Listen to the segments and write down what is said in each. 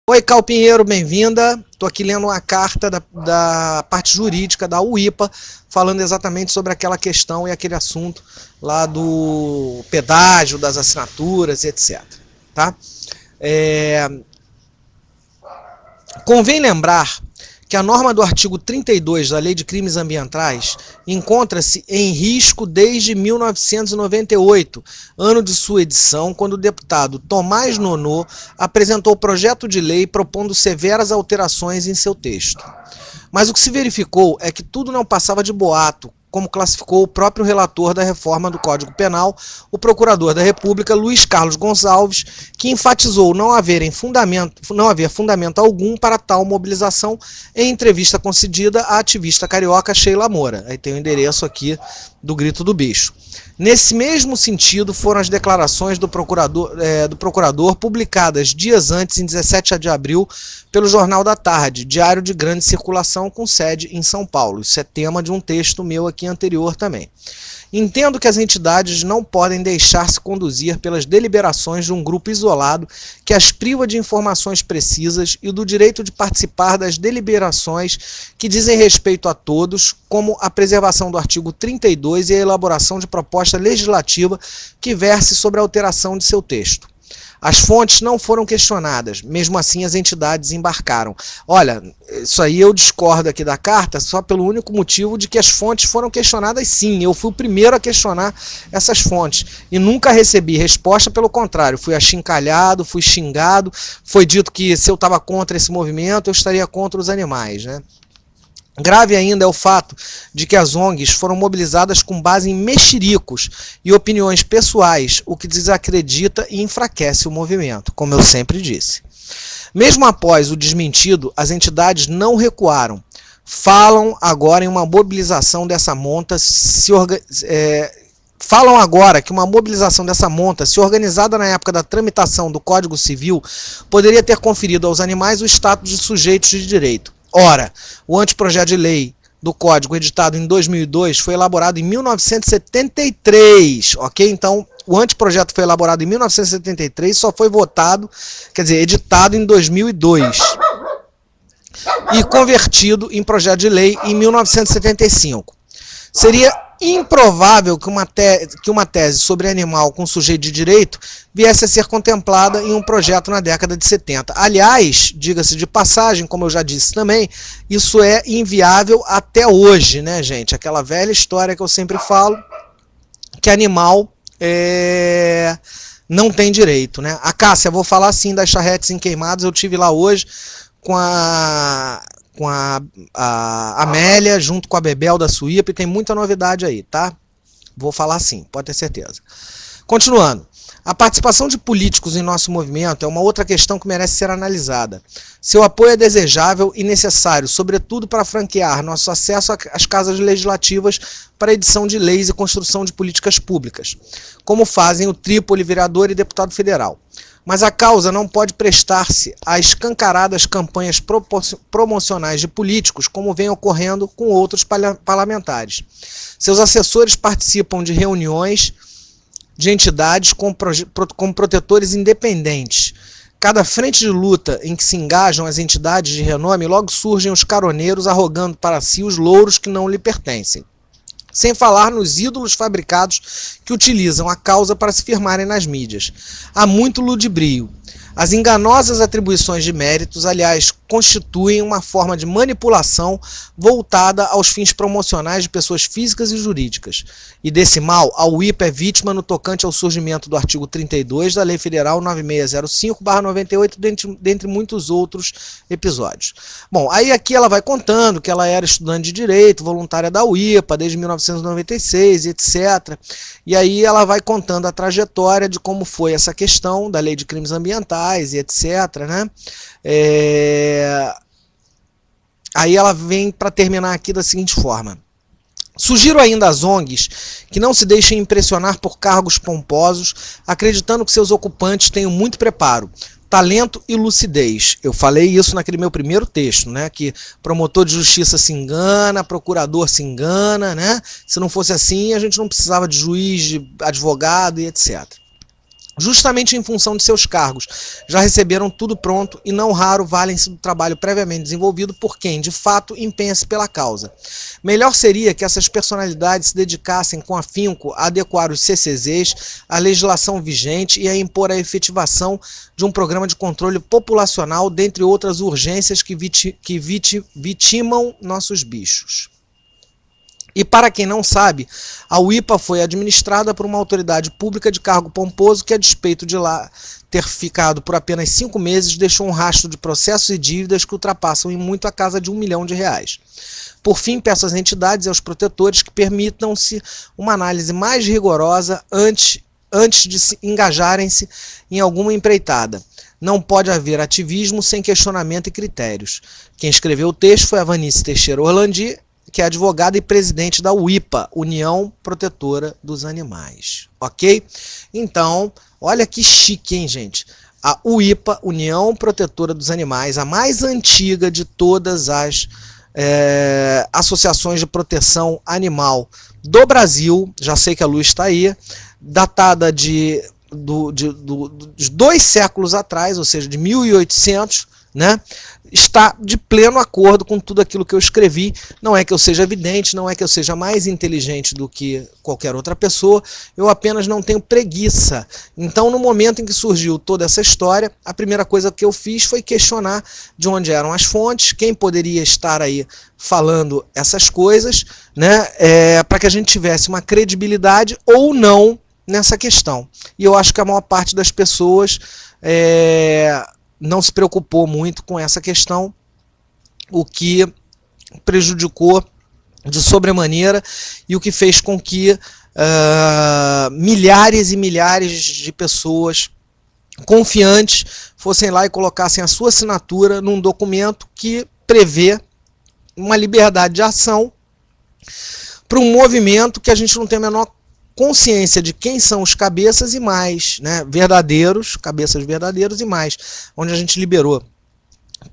Oi, Cal Pinheiro, bem-vinda. Estou aqui lendo uma carta da parte jurídica da UIPA, falando exatamente sobre aquela questão e aquele assunto lá do pedágio, das assinaturas, etc. Tá? Convém lembrar que a norma do artigo 32 da Lei de Crimes Ambientais encontra-se em risco desde 1998, ano de sua edição, quando o deputado Tomás Nonô apresentou o projeto de lei propondo severas alterações em seu texto. Mas o que se verificou é que tudo não passava de boato, como classificou o próprio relator da reforma do Código Penal, o procurador da República, Luiz Carlos Gonçalves, que enfatizou não haver fundamento algum para tal mobilização em entrevista concedida à ativista carioca Sheila Moura. Aí tem o endereço aqui do Grito do Bicho. Nesse mesmo sentido foram as declarações do procurador publicadas dias antes, em 17 de abril, pelo Jornal da Tarde, diário de grande circulação com sede em São Paulo. Isso é tema de um texto meu aqui anterior também. Entendo que as entidades não podem deixar-se conduzir pelas deliberações de um grupo isolado que as priva de informações precisas e do direito de participar das deliberações que dizem respeito a todos, como a preservação do artigo 32 e a elaboração de proposta legislativa que verse sobre a alteração de seu texto. As fontes não foram questionadas, mesmo assim as entidades embarcaram. Olha, isso aí eu discordo aqui da carta só pelo único motivo de que as fontes foram questionadas sim. Eu fui o primeiro a questionar essas fontes e nunca recebi resposta, pelo contrário, fui achincalhado, fui xingado, foi dito que se eu estava contra esse movimento eu estaria contra os animais, né? Grave ainda é o fato de que as ONGs foram mobilizadas com base em mexericos e opiniões pessoais, o que desacredita e enfraquece o movimento, como eu sempre disse. Mesmo após o desmentido, as entidades não recuaram. Falam agora em uma mobilização dessa monta Falam agora que uma mobilização dessa monta, se organizada na época da tramitação do Código Civil, poderia ter conferido aos animais o status de sujeitos de direito. Ora, o anteprojeto de lei do Código, editado em 2002, foi elaborado em 1973, ok? Então, o anteprojeto foi elaborado em 1973, só foi votado, quer dizer, editado em 2002 e convertido em projeto de lei em 1975. Seria improvável que uma tese sobre animal com sujeito de direito viesse a ser contemplada em um projeto na década de 70. Aliás, diga-se de passagem, como eu já disse também, isso é inviável até hoje, né, gente? Aquela velha história que eu sempre falo, que animal não tem direito, né? A Cássia, vou falar sim das charretes em Queimados, eu tive lá hoje com a Amélia, junto com a Bebel da Suípa, e tem muita novidade aí, tá? Vou falar sim, pode ter certeza. Continuando, a participação de políticos em nosso movimento é uma outra questão que merece ser analisada. Seu apoio é desejável e necessário, sobretudo para franquear nosso acesso às casas legislativas para edição de leis e construção de políticas públicas, como fazem o Trípoli, vereador e deputado federal. Mas a causa não pode prestar-se a escancaradas campanhas promocionais de políticos, como vem ocorrendo com outros parlamentares. Seus assessores participam de reuniões de entidades como protetores independentes. Cada frente de luta em que se engajam as entidades de renome, logo surgem os caroneiros arrogando para si os louros que não lhe pertencem. Sem falar nos ídolos fabricados que utilizam a causa para se firmarem nas mídias. Há muito ludibrio. As enganosas atribuições de méritos, aliás, constituem uma forma de manipulação voltada aos fins promocionais de pessoas físicas e jurídicas. E desse mal, a UIPA é vítima no tocante ao surgimento do artigo 32 da Lei Federal 9605/98, dentre muitos outros episódios. Bom, aí aqui ela vai contando que ela era estudante de Direito, voluntária da UIPA desde 1996, etc. E aí ela vai contando a trajetória de como foi essa questão da Lei de Crimes Ambientais, e etc, né? Aí ela vem para terminar aqui da seguinte forma. Sugiro ainda às ONGs que não se deixem impressionar por cargos pomposos, acreditando que seus ocupantes tenham muito preparo, talento e lucidez. Eu falei isso naquele meu primeiro texto, né? Que promotor de justiça se engana, procurador se engana, né? Se não fosse assim, a gente não precisava de juiz, de advogado e etc. justamente em função de seus cargos, já receberam tudo pronto e não raro valem-se do trabalho previamente desenvolvido por quem, de fato, empenha-se pela causa. Melhor seria que essas personalidades se dedicassem com afinco a adequar os CCZs à legislação vigente e a impor a efetivação de um programa de controle populacional, dentre outras urgências que vitimam nossos bichos. E para quem não sabe, a UIPA foi administrada por uma autoridade pública de cargo pomposo que, a despeito de lá ter ficado por apenas 5 meses, deixou um rastro de processos e dívidas que ultrapassam em muito a casa de R$1 milhão. Por fim, peço às entidades e aos protetores que permitam-se uma análise mais rigorosa antes de se engajarem-se em alguma empreitada. Não pode haver ativismo sem questionamento e critérios. Quem escreveu o texto foi a Vanice Teixeira Orlandi, que é advogada e presidente da UIPA, União Protetora dos Animais. Ok? Então, olha que chique, hein, gente? A UIPA, União Protetora dos Animais, a mais antiga de todas as associações de proteção animal do Brasil, já sei que a luz está aí, datada de 2 séculos atrás, ou seja, de 1800, né? Está de pleno acordo com tudo aquilo que eu escrevi. Não é que eu seja evidente, não é que eu seja mais inteligente do que qualquer outra pessoa, eu apenas não tenho preguiça. Então, no momento em que surgiu toda essa história, a primeira coisa que eu fiz foi questionar de onde eram as fontes, quem poderia estar aí falando essas coisas, né? Para que a gente tivesse uma credibilidade ou não nessa questão. E eu acho que a maior parte das pessoas não se preocupou muito com essa questão, o que prejudicou de sobremaneira e o que fez com que milhares e milhares de pessoas confiantes fossem lá e colocassem a sua assinatura num documento que prevê uma liberdade de ação para um movimento que a gente não tem a menor consciência de quem são os cabeças e mais, né, cabeças verdadeiros e mais, onde a gente liberou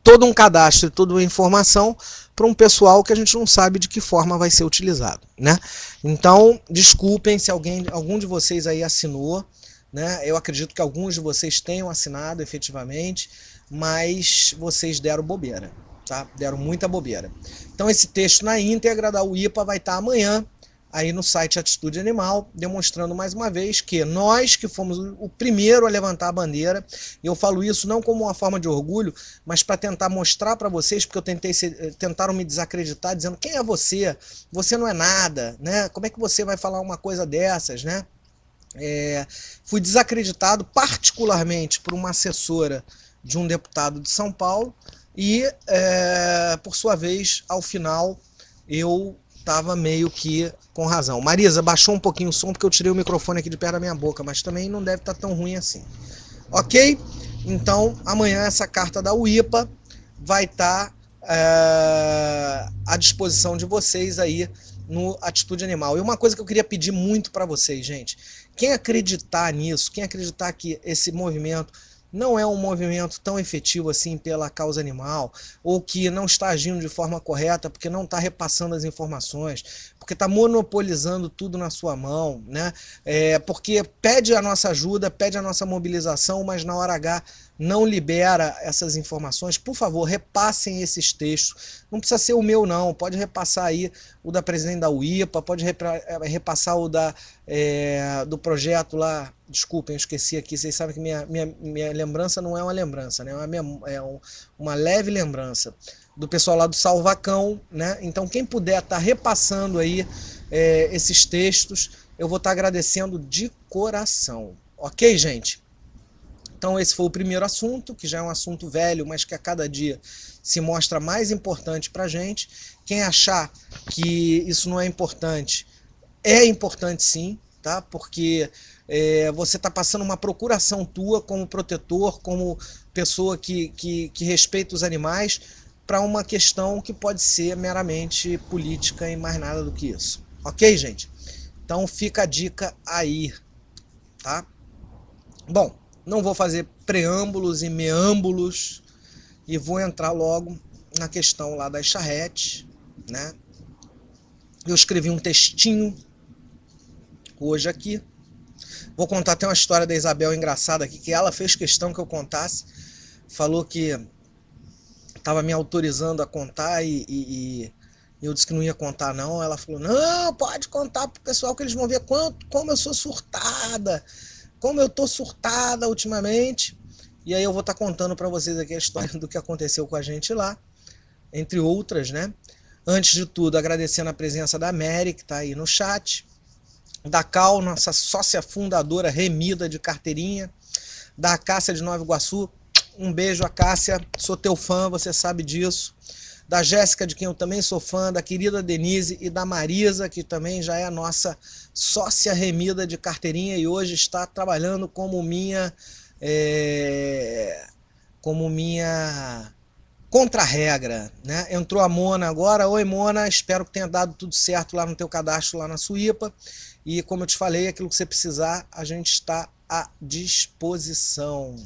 todo um cadastro e toda uma informação para um pessoal que a gente não sabe de que forma vai ser utilizado, né? Então, desculpem se algum de vocês aí assinou, né? Eu acredito que alguns de vocês tenham assinado efetivamente, mas vocês deram bobeira, tá? Deram muita bobeira. Então, esse texto na íntegra da UIPA vai estar amanhã aí no site Atitude Animal, demonstrando mais uma vez que nós que fomos o primeiro a levantar a bandeira, e eu falo isso não como uma forma de orgulho, mas para tentar mostrar para vocês, porque tentaram me desacreditar, dizendo, quem é você? Você não é nada, né? Como é que você vai falar uma coisa dessas, né? Fui desacreditado particularmente por uma assessora de um deputado de São Paulo, e por sua vez, ao final, eu estava meio que com razão. Marisa, baixou um pouquinho o som porque eu tirei o microfone aqui de perto da minha boca, mas também não deve estar tão ruim assim. Ok? Então, amanhã essa carta da UIPA vai estar à disposição de vocês aí no Atitude Animal. E uma coisa que eu queria pedir muito para vocês, gente, quem acreditar nisso, quem acreditar que esse movimento não é um movimento tão efetivo assim pela causa animal, ou que não está agindo de forma correta porque não está repassando as informações, porque está monopolizando tudo na sua mão, né? Porque pede a nossa ajuda, pede a nossa mobilização, mas na hora H não libera essas informações. Por favor, repassem esses textos. Não precisa ser o meu não, pode repassar aí o da presidente da UIPA, pode repassar o do projeto lá. Desculpem, eu esqueci aqui, vocês sabem que minha lembrança não é uma lembrança, né? Uma leve lembrança do pessoal lá do Salvacão, né? Então quem puder estar repassando aí esses textos, eu vou estar agradecendo de coração. Ok, gente? Então esse foi o primeiro assunto, que já é um assunto velho, mas que a cada dia se mostra mais importante pra gente. Quem achar que isso não é importante sim, tá? Porque você está passando uma procuração tua como protetor, como pessoa que respeita os animais, para uma questão que pode ser meramente política e mais nada do que isso. Ok, gente? Então fica a dica aí, tá? Bom, não vou fazer preâmbulos e meâmbulos e vou entrar logo na questão lá das charretes, né? Eu escrevi um textinho hoje aqui, Vou contar até uma história da Isabel engraçada aqui, que ela fez questão que eu contasse. Falou que estava me autorizando a contar e eu disse que não ia contar não. Ela falou, não, pode contar pro pessoal que eles vão ver como eu sou surtada, como eu tô surtada ultimamente. E aí eu vou estar contando para vocês aqui a história do que aconteceu com a gente lá, entre outras, né? Antes de tudo, agradecendo a presença da Mary, que está aí no chat, da Cal, nossa sócia fundadora remida de carteirinha, da Cássia de Nova Iguaçu, um beijo, Cássia, sou teu fã, você sabe disso. Da Jéssica, de quem eu também sou fã, da querida Denise e da Marisa, que também já é a nossa sócia remida de carteirinha e hoje está trabalhando como minha contra-regra, né? Entrou a Mona agora. Oi, Mona, espero que tenha dado tudo certo lá no teu cadastro, lá na Suípa. E como eu te falei, aquilo que você precisar, a gente está à disposição.